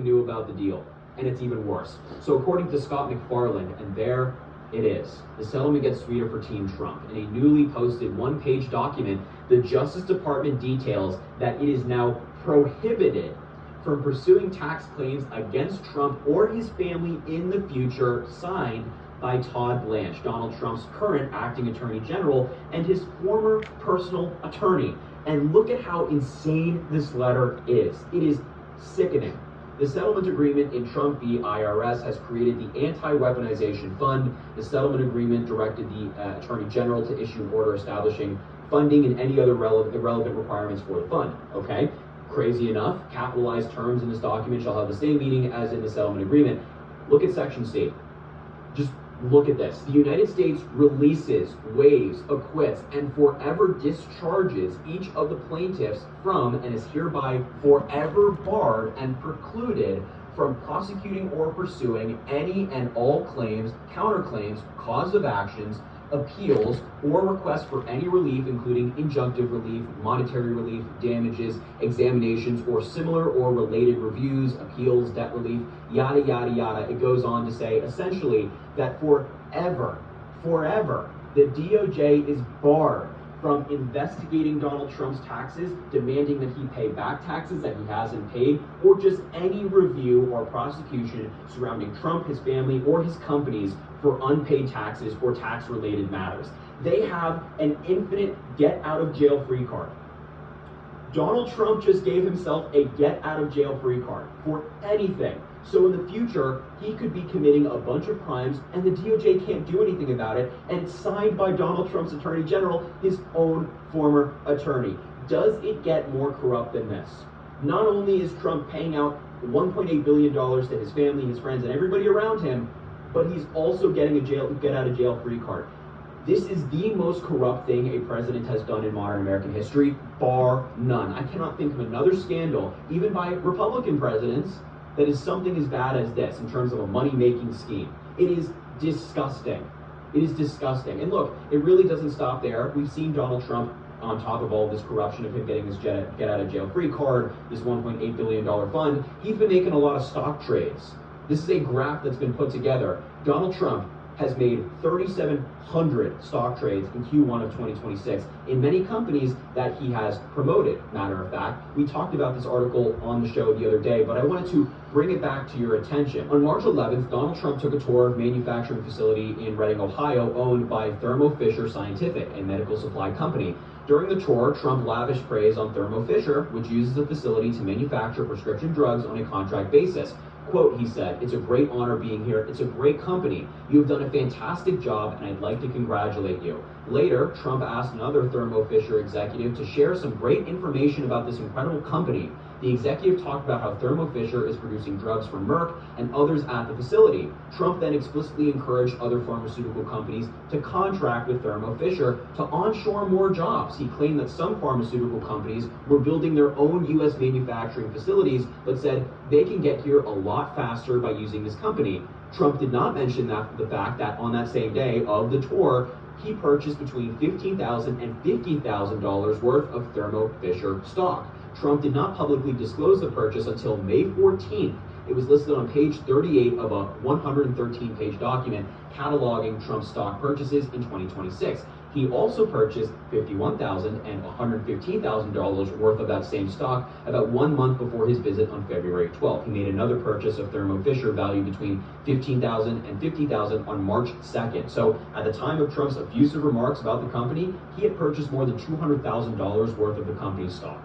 knew about the deal, and it's even worse. So according to Scott McFarland, and there it is, the settlement gets sweeter for Team Trump. In a newly posted one-page document, the Justice Department details that it is now prohibited from pursuing tax claims against Trump or his family in the future, signed by Todd Blanche, Donald Trump's current acting attorney general and his former personal attorney. And look at how insane this letter is. It is sickening. The settlement agreement in Trump v. IRS has created the Anti-Weaponization Fund. The settlement agreement directed the Attorney General to issue an order establishing funding and any other relevant requirements for the fund. Okay? Crazy enough, capitalized terms in this document shall have the same meaning as in the settlement agreement. Look at Section C. Just look at this. The United States releases, waives, acquits, and forever discharges each of the plaintiffs from and is hereby forever barred and precluded from prosecuting or pursuing any and all claims, counterclaims, cause of actions, appeals, or requests for any relief, including injunctive relief, monetary relief, damages, examinations, or similar or related reviews, appeals, debt relief, yada, yada, yada. It goes on to say, essentially, that forever, the DOJ is barred from investigating Donald Trump's taxes, demanding that he pay back taxes that he hasn't paid, or just any review or prosecution surrounding Trump, his family, or his companies for unpaid taxes or tax-related matters. They have an infinite get-out-of-jail-free card. Donald Trump just gave himself a get-out-of-jail-free card for anything. So in the future, he could be committing a bunch of crimes and the DOJ can't do anything about it, and it's signed by Donald Trump's Attorney General, his own former attorney. Does it get more corrupt than this? Not only is Trump paying out $1.8 billion to his family, his friends, and everybody around him, but he's also getting a get-out-of-jail-free card. This is the most corrupt thing a president has done in modern American history, bar none. I cannot think of another scandal, even by Republican presidents, that is something as bad as this in terms of a money-making scheme. It is disgusting. It is disgusting. And look, it really doesn't stop there. We've seen Donald Trump, on top of all this corruption of him getting his get-out-of-jail-free card, this $1.8 billion fund, he's been making a lot of stock trades. This is a graph that's been put together. Donald Trump has made 3,700 stock trades in Q1 of 2026 in many companies that he has promoted. Matter of fact, we talked about this article on the show the other day, but I wanted to bring it back to your attention. On March 11th, Donald Trump took a tour of a manufacturing facility in Reading, Ohio, owned by Thermo Fisher Scientific, a medical supply company. During the tour, Trump lavished praise on Thermo Fisher, which uses the facility to manufacture prescription drugs on a contract basis. Quote, he said, "It's a great honor being here. It's a great company. You have done a fantastic job, and I'd like to congratulate you." Later, Trump asked another Thermo Fisher executive to share some great information about this incredible company. The executive talked about how Thermo Fisher is producing drugs for Merck and others at the facility. Trump then explicitly encouraged other pharmaceutical companies to contract with Thermo Fisher to onshore more jobs. He claimed that some pharmaceutical companies were building their own U.S. manufacturing facilities, but said they can get here a lot faster by using this company. Trump did not mention the fact that on that same day of the tour, he purchased between $15,000 and $50,000 worth of Thermo Fisher stock. Trump did not publicly disclose the purchase until May 14th. It was listed on page 38 of a 113-page document cataloging Trump's stock purchases in 2026. He also purchased $51,000 and $115,000 worth of that same stock about 1 month before his visit on February 12th. He made another purchase of Thermo Fisher valued between $15,000 and $50,000 on March 2nd. So at the time of Trump's effusive remarks about the company, he had purchased more than $200,000 worth of the company's stock.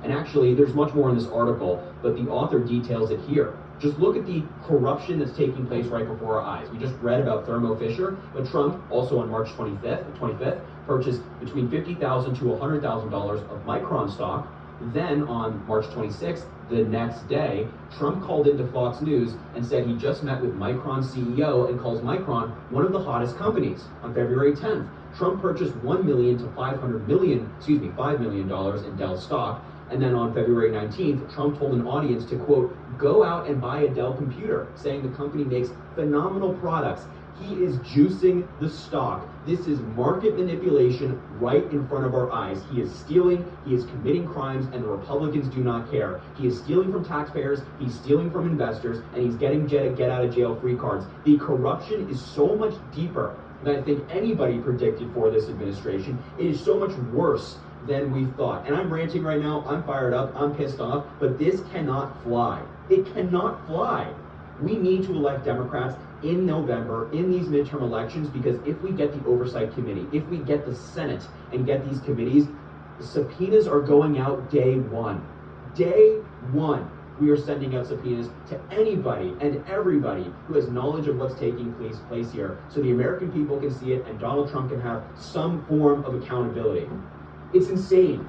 And actually, there's much more in this article, but the author details it here. Just look at the corruption that's taking place right before our eyes. We just read about Thermo Fisher, but Trump, also on March 25th, purchased between $50,000 to $100,000 of Micron stock. Then on March 26th, the next day, Trump called into Fox News and said he just met with Micron CEO and calls Micron one of the hottest companies. On February 10th, Trump purchased $1 million to $5 million in Dell stock. And then on February 19th, Trump told an audience to, quote, "go out and buy a Dell computer," saying the company makes phenomenal products, He is juicing the stock. This is market manipulation right in front of our eyes. He is stealing, he is committing crimes, and the Republicans do not care. He is stealing from taxpayers, he's stealing from investors, and he's getting get-out-of-jail-free cards. The corruption is so much deeper than I think anybody predicted for this administration. It is so much worse than we thought. And I'm ranting right now, I'm fired up, I'm pissed off, but this cannot fly. It cannot fly. We need to elect Democrats in November in these midterm elections, because if we get the Oversight Committee, if we get the Senate and get these committees, the subpoenas are going out day one. Day one. We are sending out subpoenas to anybody and everybody who has knowledge of what's taking place here, so the American people can see it and Donald Trump can have some form of accountability. It's insane.